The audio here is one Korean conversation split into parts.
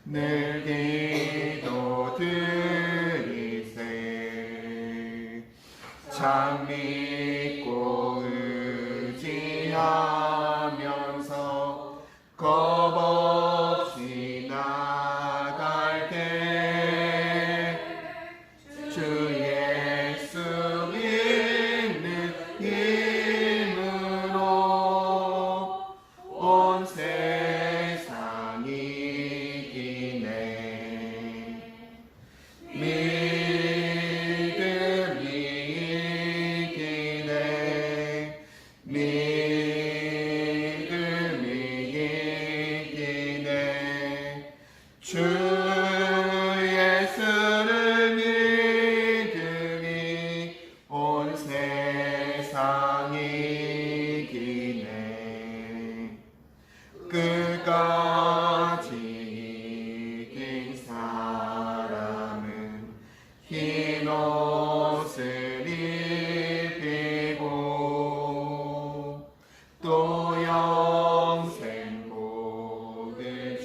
늘 기도 드리세. 참 믿고 의지하면서 겁없이 나갈 때 주 예수 믿는 힘으로 온 세상이 이기네. 믿음이 이기네. 믿음이 이기네. 주 예수를 믿으니 온 세상이 이기네. 끝까지 이긴 사람은 흰 옷을 입히고 또 영생 복을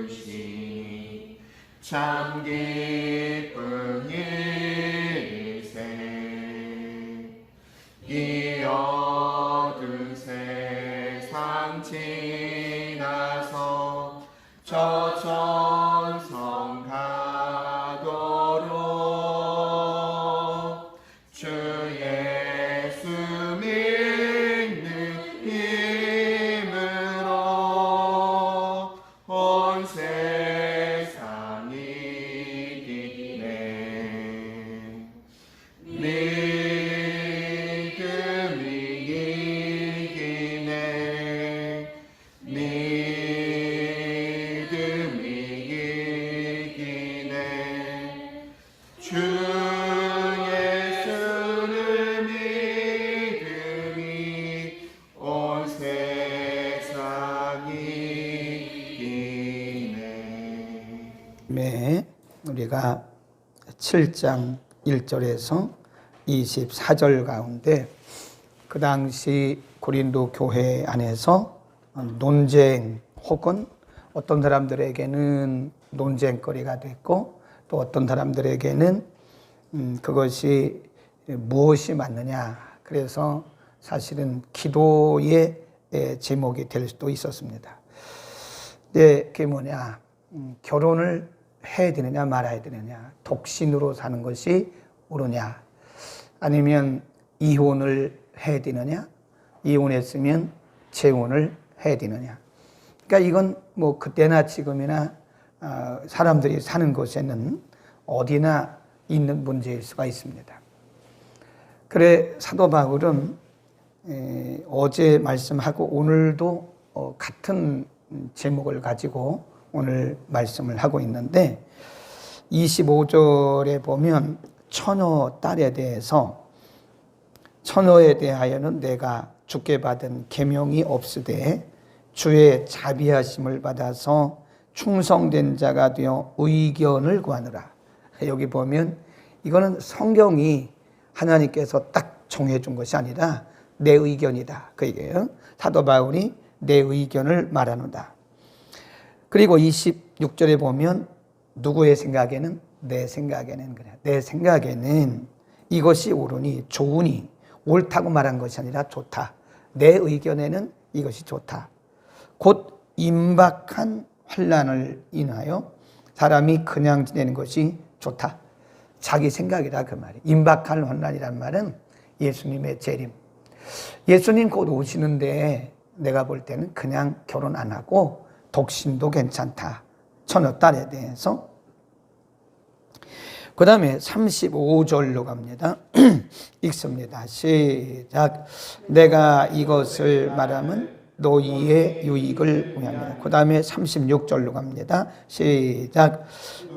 주시니 참 기쁜 일세. 이 어두운 세상 지나서 저 천성 가도록 주 예수 믿는 힘으로 온 세상이 이기네. 믿음이 이기네. 믿음이 이기네. 주 예수를 믿으니 온 세상이 이기네. 네, 우리가 7장 1절에서 24절 가운데 그 당시 고린도 교회 안에서 논쟁 혹은 어떤 사람들에게는 논쟁거리가 됐고 또 어떤 사람들에게는 그것이 무엇이 맞느냐, 그래서 사실은 기도의 제목이 될 수도 있었습니다. 근데 그게 뭐냐, 결혼을 해야 되느냐 말아야 되느냐, 독신으로 사는 것이 옳으냐, 아니면 이혼을 해야 되느냐, 이혼했으면 재혼을 해야 되느냐. 그러니까 이건 뭐 그때나 지금이나 사람들이 사는 곳에는 어디나 있는 문제일 수가 있습니다. 그래 사도 바울은 어제 말씀하고 오늘도 같은 제목을 가지고 오늘 말씀을 하고 있는데 25절에 보면 처녀 딸에 대해서, 처녀에 대하여는 내가 주께 받은 계명이 없으되 주의 자비하심을 받아서 충성된 자가 되어 의견을 구하느라. 여기 보면 이거는 성경이 하나님께서 딱 정해준 것이 아니라 내 의견이다, 그 얘기예요. 사도 바울이 내 의견을 말하노다. 그리고 26절에 보면 누구의 생각에는, 내 생각에는, 그래, 내 생각에는 이것이 옳으니 좋으니, 옳다고 말한 것이 아니라 좋다, 내 의견에는 이것이 좋다. 곧 임박한 환난을 인하여 사람이 그냥 지내는 것이 좋다. 자기 생각이다, 그 말이. 임박한 환난이란 말은 예수님의 재림. 예수님 곧 오시는데 내가 볼 때는 그냥 결혼 안 하고 독신도 괜찮다, 처녀 딸에 대해서. 그 다음에 35절로 갑니다. 읽습니다. 시작. 내가 이것을 말하면 너희의 유익을 위함이라. 그 다음에 36절로 갑니다. 시작.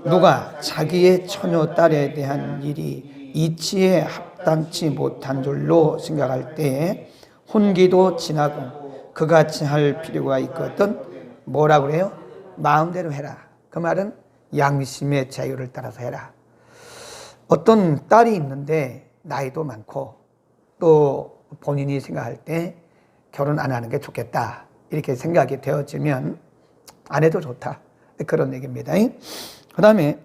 누가 자기의 처녀 딸에 대한 일이 이치에 합당치 못한 줄로 생각할 때에 혼기도 지나고 그같이 할 필요가 있거든. 뭐라고 그래요? 마음대로 해라. 그 말은 양심의 자유를 따라서 해라. 어떤 딸이 있는데 나이도 많고 또 본인이 생각할 때 결혼 안 하는 게 좋겠다, 이렇게 생각이 되어지면 안 해도 좋다. 그런 얘기입니다. 그 다음에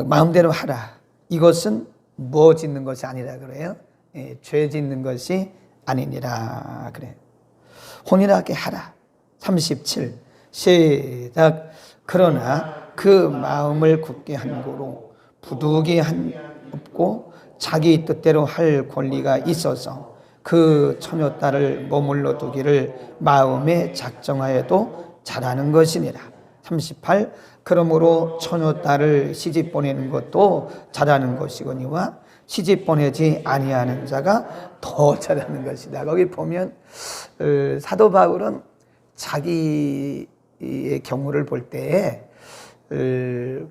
마음대로 하라. 이것은 뭐 짓는 것이 아니라 그래요. 죄 짓는 것이 아니니라 그래. 혼인하게 하라. 37 시작. 그러나 그 마음을 굳게 한 고로 부득이 없고 자기 뜻대로 할 권리가 있어서 그 처녀딸을 머물러 두기를 마음에 작정하여도 잘하는 것이니라. 38 그러므로 처녀딸을 시집 보내는 것도 잘하는 것이거니와 시집 보내지 아니하는 자가 더 잘하는 것이다. 거기 보면 사도 바울은 자기의 경우를 볼 때에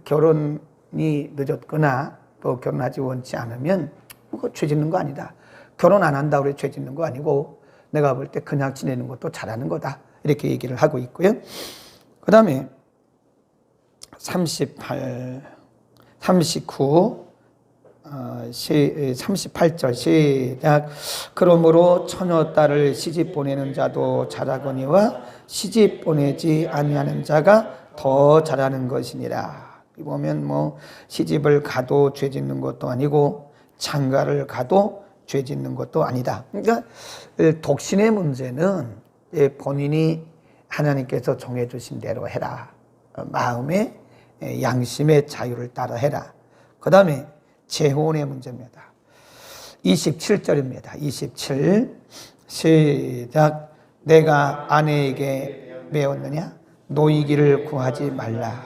결혼이 늦었거나 또 결혼하지 원치 않으면 뭐 죄 짓는 거 아니다. 결혼 안 한다고 그래 죄 짓는 거 아니고 내가 볼 때 그냥 지내는 것도 잘하는 거다. 이렇게 얘기를 하고 있고요. 그 다음에 38, 39 38절 시작. 그러므로 처녀딸을 시집 보내는 자도 잘하거니와 시집 보내지 아니하는 자가 더 잘하는 것이니라. 보면 뭐 시집을 가도 죄 짓는 것도 아니고 장가를 가도 죄 짓는 것도 아니다. 그러니까 독신의 문제는 본인이 하나님께서 정해주신 대로 해라. 마음의 양심의 자유를 따라 해라. 그 다음에 재혼의 문제입니다. 27절입니다. 27 시작. 내가 아내에게 매었느냐? 노이기를 구하지 말라.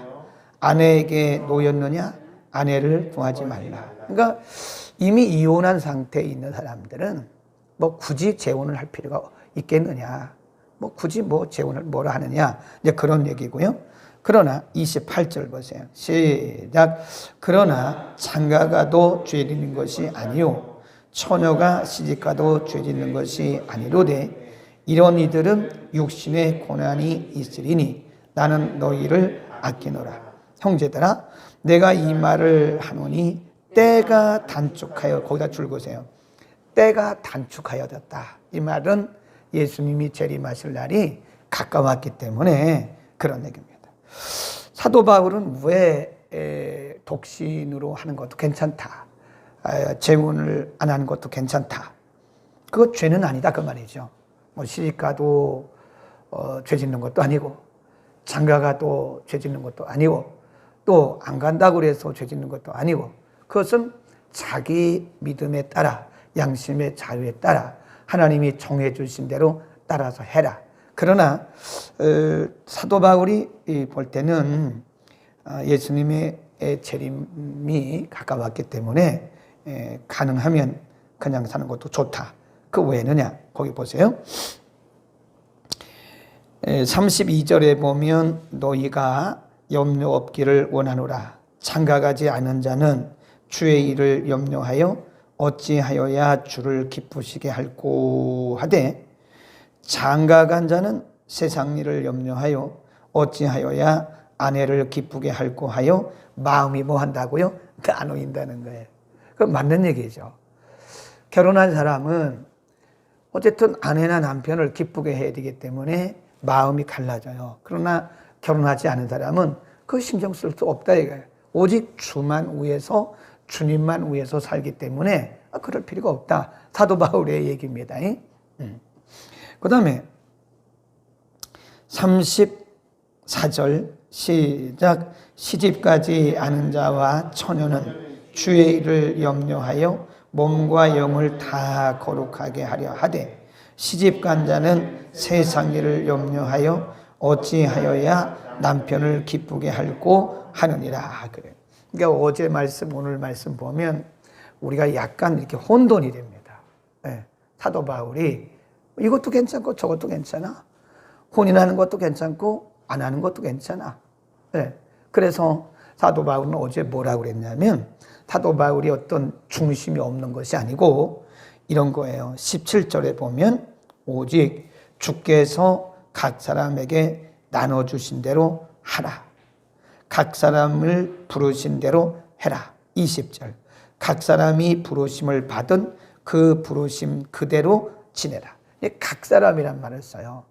아내에게 놓였느냐? 아내를 구하지 말라. 그러니까 이미 이혼한 상태에 있는 사람들은 뭐 굳이 재혼을 할 필요가 있겠느냐? 뭐 굳이 뭐 재혼을 뭐라 하느냐? 이제 그런 얘기고요. 그러나 28절 보세요. 시작. 그러나 장가가도 죄 짓는 것이 아니요 처녀가 시집가도 죄 짓는 것이 아니로되 이런 이들은 육신의 고난이 있으리니 나는 너희를 아끼노라. 형제들아 내가 이 말을 하노니 때가 단축하여, 거기다 줄 보세요. 때가 단축하여졌다. 이 말은 예수님이 재림하실 날이 가까웠기 때문에 그런 얘기입니다. 사도 바울은 왜 독신으로 하는 것도 괜찮다, 재혼을 안 하는 것도 괜찮다, 그거 죄는 아니다 그 말이죠. 뭐 시집가도 죄 짓는 것도 아니고 장가가도 죄 짓는 것도 아니고 또 안 간다고 그래서 죄 짓는 것도 아니고 그것은 자기 믿음에 따라 양심의 자유에 따라 하나님이 정해 주신 대로 따라서 해라. 그러나 사도 바울이 볼 때는 예수님의 재림이 가까웠기 때문에 가능하면 그냥 사는 것도 좋다. 그 왜느냐? 거기 보세요. 32절에 보면 너희가 염려 없기를 원하노라. 장가가지 않은 자는 주의 일을 염려하여 어찌하여야 주를 기쁘시게 할꼬 하되 장가간 자는 세상 일을 염려하여 어찌하여야 아내를 기쁘게 할꼬 하여 마음이 뭐 한다고요? 나누인다는 거예요. 그건 맞는 얘기죠. 결혼한 사람은 어쨌든 아내나 남편을 기쁘게 해야 되기 때문에 마음이 갈라져요. 그러나 결혼하지 않은 사람은 그 신경 쓸 수 없다 이거예요. 오직 주만 위해서, 주님만 위해서 살기 때문에 그럴 필요가 없다. 사도 바울의 얘기입니다. 그 다음에 34절 시작. 시집가지 않은 자와 처녀는 주의 일을 염려하여 몸과 영을 다 거룩하게 하려 하되 시집간 자는 세상 일을 염려하여 어찌하여야 남편을 기쁘게 할꼬 하느니라. 그래요. 그러니까 어제 말씀, 오늘 말씀 보면 우리가 약간 이렇게 혼돈이 됩니다. 네. 사도 바울이 이것도 괜찮고 저것도 괜찮아. 혼인하는 것도 괜찮고 안 하는 것도 괜찮아. 네. 그래서 사도 바울은 어제 뭐라고 그랬냐면 사도 바울이 어떤 중심이 없는 것이 아니고 이런 거예요. 17절에 보면 오직 주께서 각 사람에게 나눠주신 대로 하라. 각 사람을 부르신 대로 해라. 20절. 각 사람이 부르심을 받은 그 부르심 그대로 지내라. 각 사람이란 말을 써요.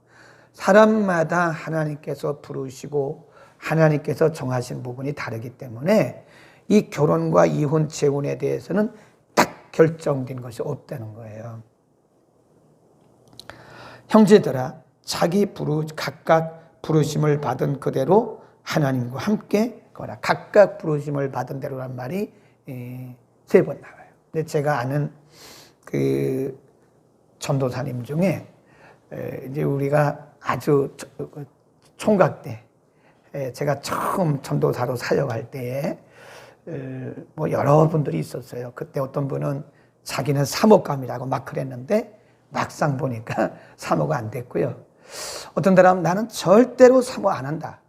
사람마다 하나님께서 부르시고 하나님께서 정하신 부분이 다르기 때문에 이 결혼과 이혼, 재혼에 대해서는 딱 결정된 것이 없다는 거예요. 형제들아, 각각 부르심을 받은 그대로 하나님과 함께 거라. 각각 부르심을 받은 대로란 말이 3번 나와요. 근데 제가 아는 그 전도사님 중에 이제 우리가 아주 총각 때 제가 처음 전도사로 사역할 때에 뭐 여러분들이 있었어요. 그때 어떤 분은 자기는 사모감이라고 막 그랬는데 막상 보니까 사모가 안 됐고요. 어떤 사람은 나는 절대로 사모 안 한다.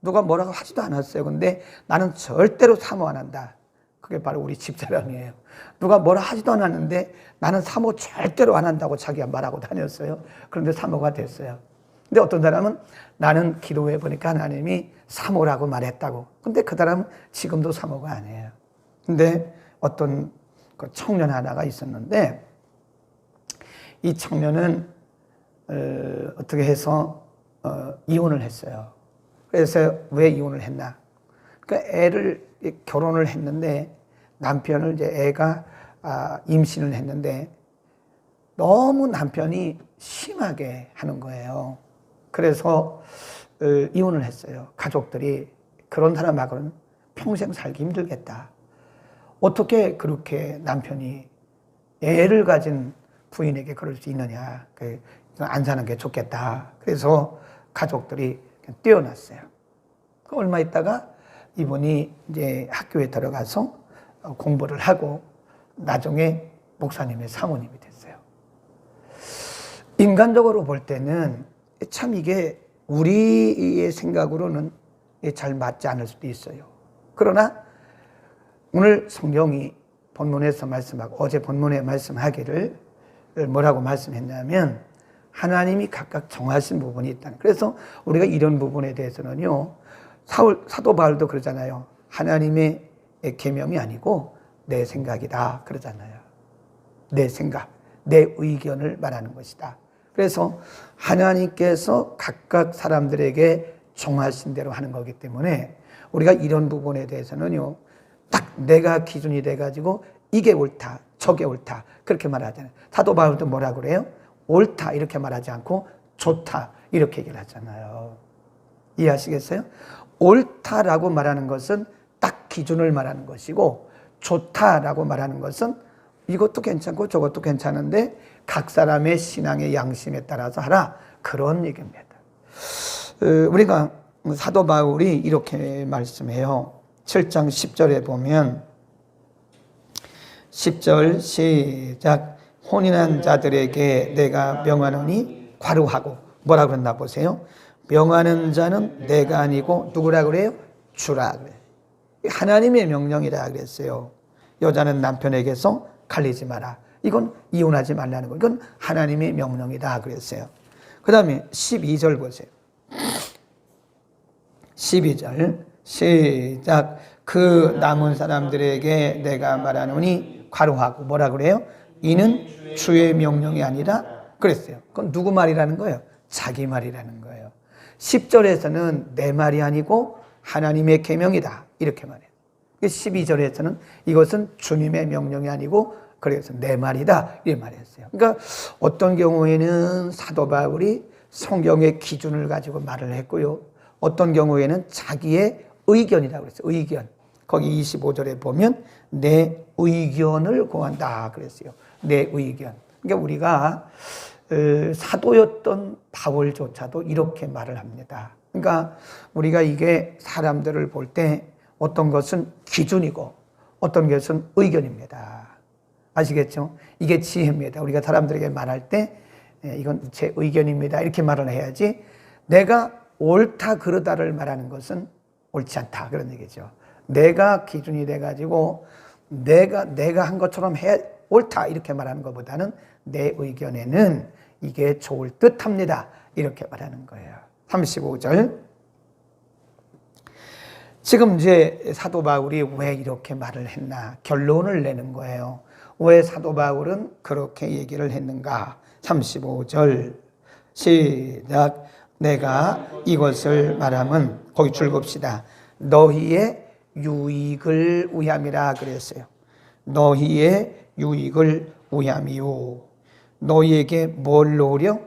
누가 뭐라고 하지도 않았어요. 근데 나는 절대로 사모 안 한다. 그게 바로 우리 집사람이에요. 누가 뭐라 하지도 않았는데 나는 사모 절대로 안 한다고 자기가 말하고 다녔어요. 그런데 사모가 됐어요. 근데 어떤 사람은 나는 기도해 보니까 하나님이 사모라고 말했다고. 근데 그 사람은 지금도 사모가 아니에요. 근데 어떤 그 청년 하나가 있었는데 이 청년은 어떻게 해서 이혼을 했어요. 그래서 왜 이혼을 했나? 그러니까 결혼을 했는데 남편을 이제 애가 임신을 했는데 너무 남편이 심하게 하는 거예요. 그래서 이혼을 했어요. 가족들이 그런 사람하고는 평생 살기 힘들겠다. 어떻게 그렇게 남편이 애를 가진 부인에게 그럴 수 있느냐. 안 사는 게 좋겠다. 그래서 가족들이 떼어놨어요. 얼마 있다가 이분이 이제 학교에 들어가서 공부를 하고 나중에 목사님의 사모님이 됐어요. 인간적으로 볼 때는 참 이게 우리의 생각으로는 잘 맞지 않을 수도 있어요. 그러나 오늘 성경이 본문에서 말씀하고 어제 본문에 말씀하기를 뭐라고 말씀했냐면 하나님이 각각 정하신 부분이 있다는. 그래서 우리가 이런 부분에 대해서는요. 사도 바울도 그러잖아요. 하나님의 계명이 아니고 내 생각이다 그러잖아요. 내 생각, 내 의견을 말하는 것이다. 그래서 하나님께서 각각 사람들에게 정하신 대로 하는 거기 때문에 우리가 이런 부분에 대해서는요. 딱 내가 기준이 돼가지고 이게 옳다, 저게 옳다 그렇게 말하잖아요. 사도 바울도 뭐라 그래요? 옳다 이렇게 말하지 않고 좋다 이렇게 얘기를 하잖아요. 이해하시겠어요? 옳다라고 말하는 것은 딱 기준을 말하는 것이고 좋다라고 말하는 것은 이것도 괜찮고 저것도 괜찮은데 각 사람의 신앙의 양심에 따라서 하라 그런 얘기입니다. 우리가 사도 바울이 이렇게 말씀해요. 7장 10절에 보면 10절 시작. 혼인한 자들에게 내가 명하노니 과루하고 뭐라 그랬나 보세요. 명하는 자는 내가 아니고 누구라 그래요? 주라 그래요. 하나님의 명령이라 그랬어요. 여자는 남편에게서 갈리지 마라. 이건 이혼하지 말라는 거. 이건 하나님의 명령이다 그랬어요. 그 다음에 12절 보세요. 12절 시작. 그 남은 사람들에게 내가 말하노니 과루하고 뭐라 그래요? 이는 주의 명령이 아니라 그랬어요. 그건 누구 말이라는 거예요? 자기 말이라는 거예요. 10절에서는 내 말이 아니고 하나님의 계명이다 이렇게 말해요. 12절에서는 이것은 주님의 명령이 아니고 그래서 내 말이다 이렇게 말했어요. 그러니까 어떤 경우에는 사도 바울이 성경의 기준을 가지고 말을 했고요. 어떤 경우에는 자기의 의견이라고 그랬어요. 의견. 거기 25절에 보면 내 의견을 고한다 그랬어요. 내 의견. 그러니까 우리가 사도였던 바울조차도 이렇게 말을 합니다. 그러니까 우리가 이게 사람들을 볼 때 어떤 것은 기준이고 어떤 것은 의견입니다. 아시겠죠? 이게 지혜입니다. 우리가 사람들에게 말할 때 이건 제 의견입니다. 이렇게 말을 해야지 내가 옳다 그러다를 말하는 것은 옳지 않다 그런 얘기죠. 내가 기준이 돼가지고 내가 한 것처럼 해 옳다 이렇게 말하는 것보다는 내 의견에는 이게 좋을 듯합니다. 이렇게 말하는 거예요. 35절. 지금 이제 사도 바울이 왜 이렇게 말을 했나 결론을 내는 거예요. 왜 사도 바울은 그렇게 얘기를 했는가? 35절 시작. 내가 이것을 말하면 거기 줄봅시다. 너희의 유익을 위함이라 그랬어요. 너희의 유익을 위함이요. 너희에게 뭘 놓으려?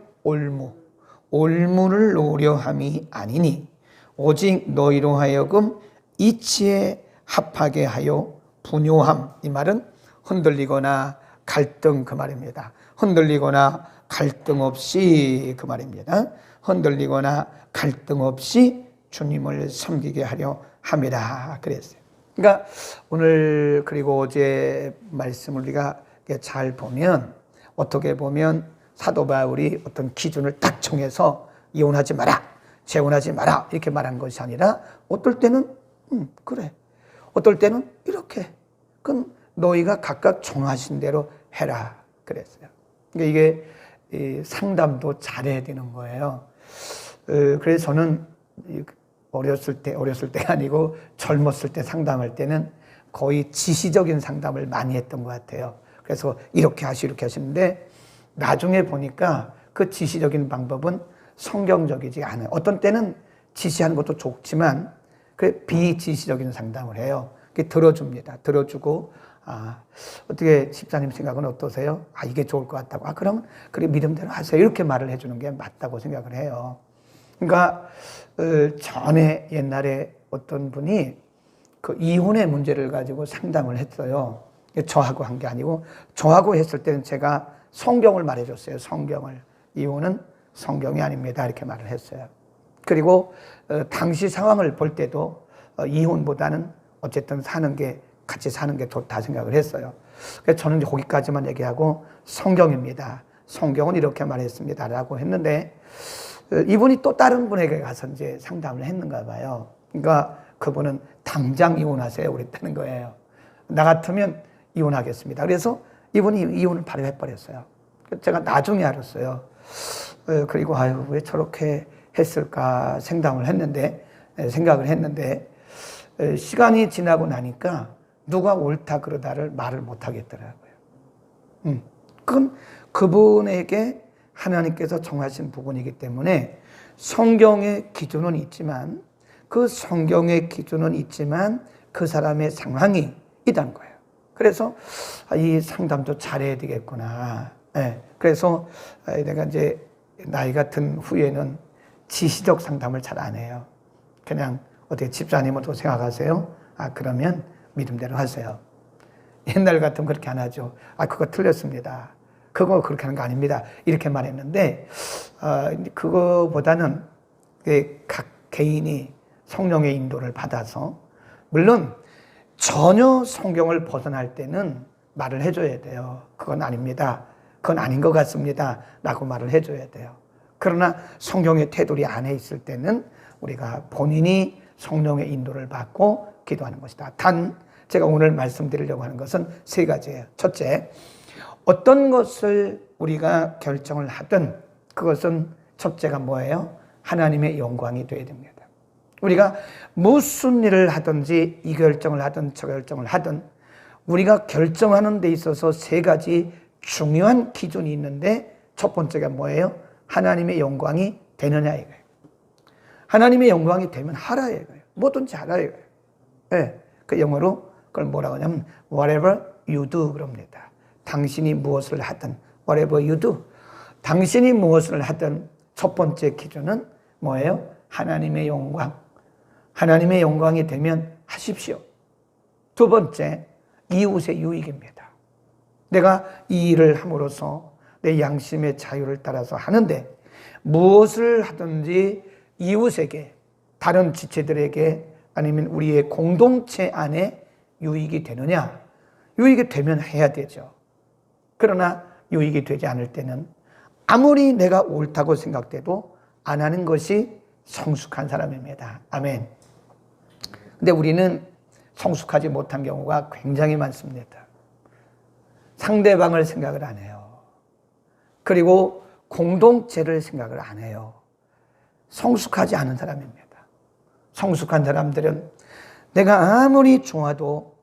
올무를 놓으려 함이 아니니 오직 너희로 하여금 이치에 합하게 하여 분요함. 이 말은 흔들리거나 갈등 그 말입니다. 흔들리거나 갈등 없이 그 말입니다. 흔들리거나 갈등 없이 주님을 섬기게 하려 함이라 그랬어요. 그러니까 오늘 그리고 어제 말씀을 우리가 잘 보면 어떻게 보면 사도 바울이 어떤 기준을 딱 정해서 이혼하지 마라, 재혼하지 마라 이렇게 말한 것이 아니라 어떨 때는 그래, 어떨 때는 이렇게, 그럼 너희가 각각 정하신 대로 해라 그랬어요. 그러니까 이게 상담도 잘해야 되는 거예요. 그래서 저는 어렸을 때가 아니고 젊었을 때 상담할 때는 거의 지시적인 상담을 많이 했던 것 같아요. 그래서 이렇게 하시는데 나중에 보니까 그 지시적인 방법은 성경적이지 않아요. 어떤 때는 지시하는 것도 좋지만 비지시적인 상담을 해요. 들어줍니다. 들어주고 어떻게 집사님 생각은 어떠세요? 이게 좋을 것 같다고. 그러면 그래 믿음대로 하세요. 이렇게 말을 해주는 게 맞다고 생각을 해요. 그러니까 전에 옛날에 어떤 분이 그 이혼의 문제를 가지고 상담을 했어요. 저하고 한 게 아니고 저하고 했을 때는 제가 성경을 말해줬어요. 성경을. 이혼은 성경이 아닙니다. 이렇게 말을 했어요. 그리고 당시 상황을 볼 때도 이혼보다는 어쨌든 같이 사는 게 좋다 생각을 했어요. 그래서 저는 거기까지만 얘기하고 성경입니다. 성경은 이렇게 말했습니다. 라고 했는데 이분이 또 다른 분에게 가서 이제 상담을 했는가 봐요. 그러니까 그분은 당장 이혼하세요. 그랬다는 거예요. 나 같으면 이혼하겠습니다. 그래서 이분이 이혼을 바로 해버렸어요. 제가 나중에 알았어요. 그리고 왜 저렇게 했을까 생각을 했는데 시간이 지나고 나니까 누가 옳다 그러다를 말을 못 하겠더라고요. 그건 그분에게 하나님께서 정하신 부분이기 때문에 성경의 기준은 있지만 그 사람의 상황이 있다는 거예요. 그래서 이 상담도 잘해야 되겠구나. 그래서 내가 이제 나이가 든 후에는 지시적 상담을 잘 안 해요. 그냥 어떻게 집사님은 또 생각하세요? 그러면 믿음대로 하세요. 옛날 같으면 그렇게 안 하죠. 그거 틀렸습니다. 그거 그렇게 하는 거 아닙니다. 이렇게 말했는데 그거보다는 각 개인이 성령의 인도를 받아서 물론 전혀 성경을 벗어날 때는 말을 해줘야 돼요. 그건 아닙니다. 그건 아닌 것 같습니다. 라고 말을 해줘야 돼요. 그러나 성경의 테두리 안에 있을 때는 우리가 본인이 성령의 인도를 받고 기도하는 것이다. 단 제가 오늘 말씀드리려고 하는 것은 세 가지예요. 첫째, 어떤 것을 우리가 결정을 하든 그것은 첫째가 뭐예요? 하나님의 영광이 되어야 됩니다. 우리가 무슨 일을 하든지 이 결정을 하든 저 결정을 하든 우리가 결정하는 데 있어서 세 가지 중요한 기준이 있는데 첫 번째가 뭐예요? 하나님의 영광이 되느냐 이거예요. 하나님의 영광이 되면 하라 이거예요. 뭐든지 하라 이거예요. 그 영어로 그걸 뭐라고 하냐면 whatever you do 그럽니다. 당신이 무엇을 하든 whatever you do. 당신이 무엇을 하든 첫 번째 기준은 뭐예요? 하나님의 영광. 하나님의 영광이 되면 하십시오. 두 번째, 이웃의 유익입니다. 내가 이 일을 함으로써 내 양심의 자유를 따라서 하는데 무엇을 하든지 이웃에게, 다른 지체들에게 아니면 우리의 공동체 안에 유익이 되느냐? 유익이 되면 해야 되죠. 그러나 유익이 되지 않을 때는 아무리 내가 옳다고 생각돼도 안 하는 것이 성숙한 사람입니다. 아멘. 근데 우리는 성숙하지 못한 경우가 굉장히 많습니다. 상대방을 생각을 안 해요. 그리고 공동체를 생각을 안 해요. 성숙하지 않은 사람입니다. 성숙한 사람들은 내가 아무리 좋아도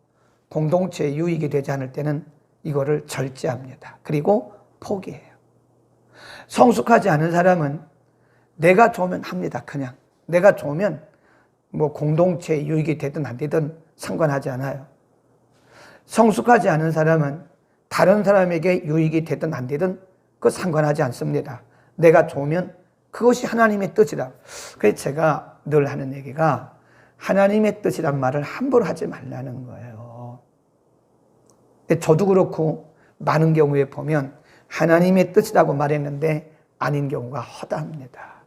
공동체에 유익이 되지 않을 때는 이거를 절제합니다. 그리고 포기해요. 성숙하지 않은 사람은 내가 좋으면 합니다. 그냥 내가 좋으면 뭐 공동체 유익이 되든 안 되든 상관하지 않아요. 성숙하지 않은 사람은 다른 사람에게 유익이 되든 안 되든 그거 상관하지 않습니다. 내가 좋으면 그것이 하나님의 뜻이다. 그래서 제가 늘 하는 얘기가 하나님의 뜻이란 말을 함부로 하지 말라는 거예요. 저도 그렇고 많은 경우에 보면 하나님의 뜻이라고 말했는데 아닌 경우가 허다합니다.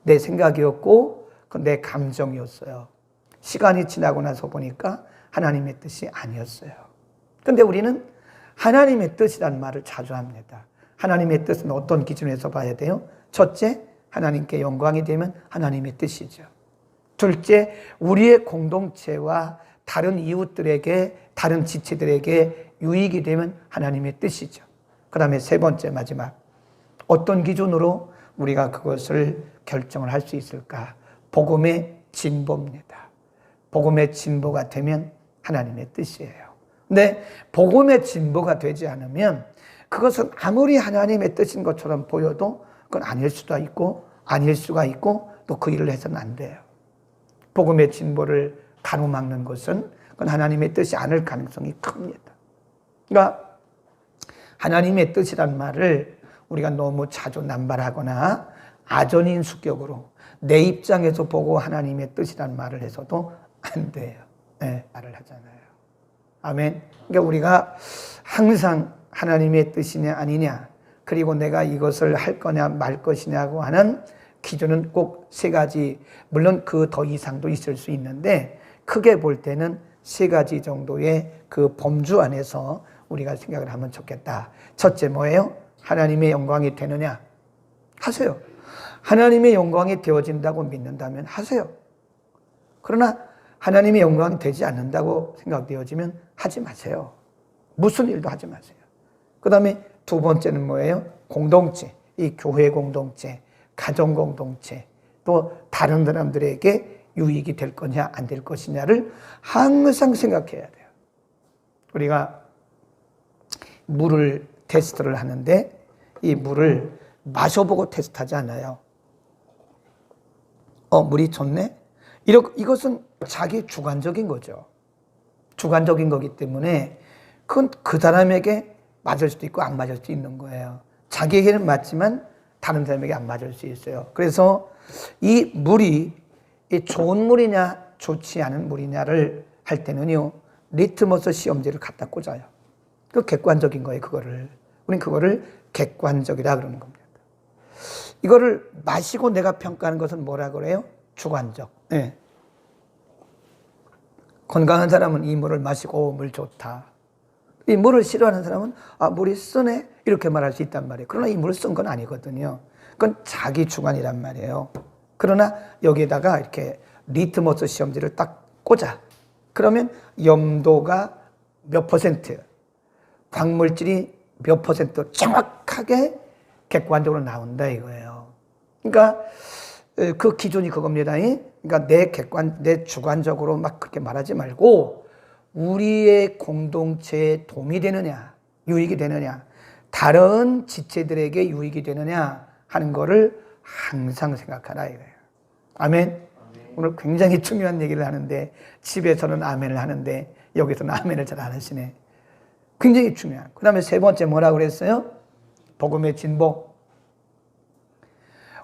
내 생각이었고 내 감정이었어요. 시간이 지나고 나서 보니까 하나님의 뜻이 아니었어요. 근데 우리는 하나님의 뜻이란 말을 자주 합니다. 하나님의 뜻은 어떤 기준에서 봐야 돼요? 첫째, 하나님께 영광이 되면 하나님의 뜻이죠. 둘째, 우리의 공동체와 다른 이웃들에게, 다른 지체들에게 유익이 되면 하나님의 뜻이죠. 그 다음에 세 번째, 마지막, 어떤 기준으로 우리가 그것을 결정을 할 수 있을까? 복음의 진보입니다. 복음의 진보가 되면 하나님의 뜻이에요. 근데 복음의 진보가 되지 않으면 그것은 아무리 하나님의 뜻인 것처럼 보여도 그건 아닐 수도 있고 아닐 수가 있고 또 그 일을 해서는 안 돼요. 복음의 진보를 가로막는 것은 그건 하나님의 뜻이 아닐 가능성이 큽니다. 그러니까 하나님의 뜻이란 말을 우리가 너무 자주 남발하거나 아전인수격으로 내 입장에서 보고 하나님의 뜻이란 말을 해서도 안 돼요. 네, 말을 하잖아요. 아멘. 그러니까 우리가 항상 하나님의 뜻이냐 아니냐, 그리고 내가 이것을 할 거냐 말 것이냐고 하는 기준은 꼭 세 가지, 물론 그 더 이상도 있을 수 있는데 크게 볼 때는 세 가지 정도의 그 범주 안에서 우리가 생각을 하면 좋겠다. 첫째 뭐예요? 하나님의 영광이 되느냐? 하세요. 하나님의 영광이 되어진다고 믿는다면 하세요. 그러나 하나님의 영광이 되지 않는다고 생각되어지면 하지 마세요. 무슨 일도 하지 마세요. 그 다음에 두 번째는 뭐예요? 공동체, 이 교회 공동체, 가정 공동체, 또 다른 사람들에게 유익이 될 거냐 안 될 것이냐를 항상 생각해야 돼요. 우리가 물을 테스트를 하는데 이 물을 마셔보고 테스트하지 않아요. 물이 좋네? 이것은 자기 주관적인 거죠. 주관적인 거기 때문에 그건 그 사람에게 맞을 수도 있고 안 맞을 수도 있는 거예요. 자기에게는 맞지만 다른 사람에게 안 맞을 수 있어요. 그래서 이 물이 좋은 물이냐 좋지 않은 물이냐를 할 때는요, 리트머스 시험지를 갖다 꽂아요. 그 객관적인 거예요. 우린 그거를 객관적이라 그러는 겁니다. 이거를 마시고 내가 평가하는 것은 뭐라 그래요? 주관적. 네. 건강한 사람은 이 물을 마시고 물 좋다. 이 물을 싫어하는 사람은 물이 쓰네 이렇게 말할 수 있단 말이에요. 그러나 이 물을 쓴 건 아니거든요. 그건 자기 주관이란 말이에요. 그러나 여기에다가 이렇게 리트머스 시험지를 딱 꽂아. 그러면 염도가 몇 퍼센트, 광물질이 몇 퍼센트 정확하게 객관적으로 나온다 이거예요. 그러니까 그 기준이 그겁니다. 그러니까 내 주관적으로 막 그렇게 말하지 말고 우리의 공동체에 도움이 되느냐, 유익이 되느냐, 다른 지체들에게 유익이 되느냐 하는 거를 항상 생각하라 이거예요. 아멘. 오늘 굉장히 중요한 얘기를 하는데 집에서는 아멘을 하는데 여기서는 아멘을 잘 안 하시네. 굉장히 중요한. 그 다음에 세 번째 뭐라고 그랬어요? 복음의 진보.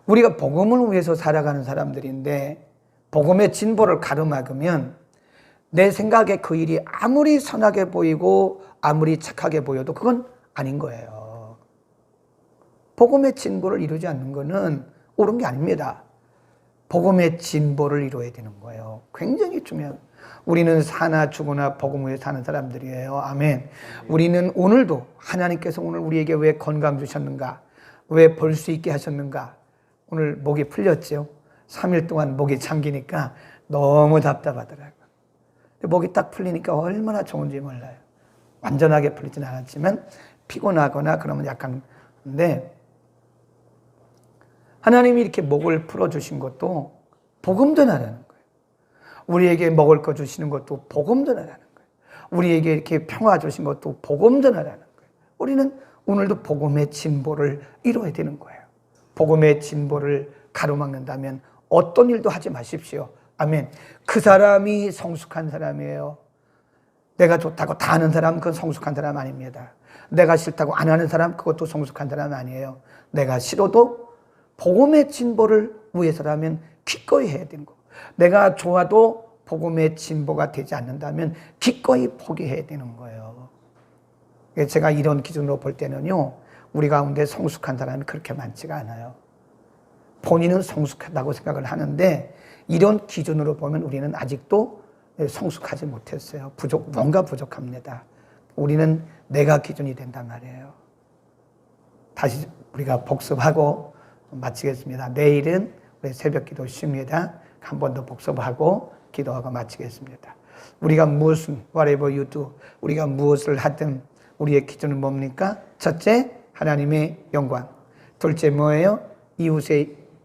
우리가 복음을 위해서 살아가는 사람들인데 복음의 진보를 가로막으면 내 생각에 그 일이 아무리 선하게 보이고 아무리 착하게 보여도 그건 아닌 거예요. 복음의 진보를 이루지 않는 것은 옳은 게 아닙니다. 복음의 진보를 이루어야 되는 거예요. 굉장히 중요한. 우리는 사나 죽으나 복음 위에 사는 사람들이에요. 아멘. 우리는 오늘도 하나님께서 오늘 우리에게 왜 건강 주셨는가? 왜 볼 수 있게 하셨는가? 오늘 목이 풀렸죠. 3일 동안 목이 잠기니까 너무 답답하더라고요. 목이 딱 풀리니까 얼마나 좋은지 몰라요. 완전하게 풀리진 않았지만 피곤하거나 그러면 약간. 근데 하나님이 이렇게 목을 풀어주신 것도 복음 전하라는 거예요. 우리에게 먹을 거 주시는 것도 복음 전하라는 거예요. 우리에게 이렇게 평화 주신 것도 복음 전하라는 거예요. 우리는 오늘도 복음의 진보를 이루어야 되는 거예요. 복음의 진보를 가로막는다면 어떤 일도 하지 마십시오. 아멘. 그 사람이 성숙한 사람이에요. 내가 좋다고 다 하는 사람, 그건 성숙한 사람 아닙니다. 내가 싫다고 안 하는 사람, 그것도 성숙한 사람 아니에요. 내가 싫어도 복음의 진보를 위해서라면 기꺼이 해야 되는 거. 내가 좋아도 복음의 진보가 되지 않는다면 기꺼이 포기해야 되는 거예요. 제가 이런 기준으로 볼 때는요, 우리 가운데 성숙한 사람이 그렇게 많지가 않아요. 본인은 성숙하다고 생각을 하는데 이런 기준으로 보면 우리는 아직도 성숙하지 못했어요. 뭔가 부족합니다. 우리는 내가 기준이 된단 말이에요. 다시 우리가 복습하고 마치겠습니다. 내일은 우리 새벽 기도 쉽니다. 한 번 더 복습하고 기도하고 마치겠습니다. 우리가 whatever you do, 우리가 무엇을 하든 우리의 기준은 뭡니까? 첫째, 하나님의 영광. 둘째 뭐예요?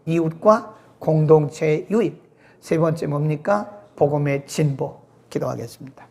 이웃과 공동체의 유익. 세 번째 뭡니까? 복음의 진보. 기도하겠습니다.